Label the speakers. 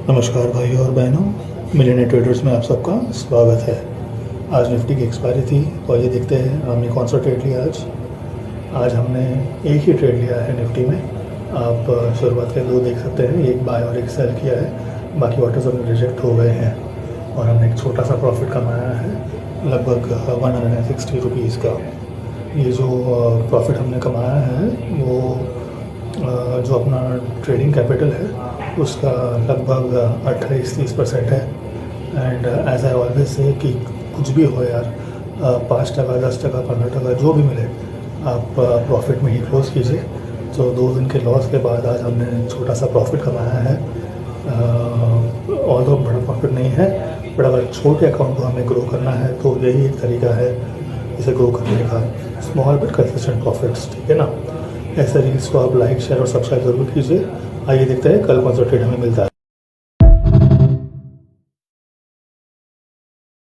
Speaker 1: नमस्कार भाइयों और बहनों, मिलियनेयर ट्रेडर्स में आप सबका स्वागत है। आज निफ्टी की एक्सपायरी थी तो आइए देखते हैं हमने कौन सा ट्रेड लिया आज हमने एक ही ट्रेड लिया है निफ्टी में। आप शुरुआत के दो देख सकते हैं, एक बाय और एक सेल किया है, बाकी ऑर्डर्स हमने रिजेक्ट हो गए हैं और हमने एक छोटा सा प्रॉफिट कमाया है लगभग 160 रुपीज़ का। ये जो प्रॉफिट हमने कमाया है वो जो अपना ट्रेडिंग कैपिटल है उसका लगभग 28-30% है। And as I always say कि कुछ भी हो यार, 5%, 10%, 15% जो भी मिले आप प्रॉफिट में ही क्लोज़ कीजिए। तो 2 दिन के लॉस के बाद आज हमने छोटा सा प्रॉफिट कमाया है। और तो बड़ा प्रॉफिट नहीं है, बट अगर छोटे अकाउंट को हमें ग्रो करना है तो यही एक तरीका है इसे ग्रो करने का, स्मॉल बट कंसिस्टेंट प्रॉफिट्स, ठीक है ना। ऐसे रील्स को आप लाइक, शेयर और सब्सक्राइब ज़रूर कीजिए। आइए देखते हैं कल कौन सा ट्रेड हमें मिलता है।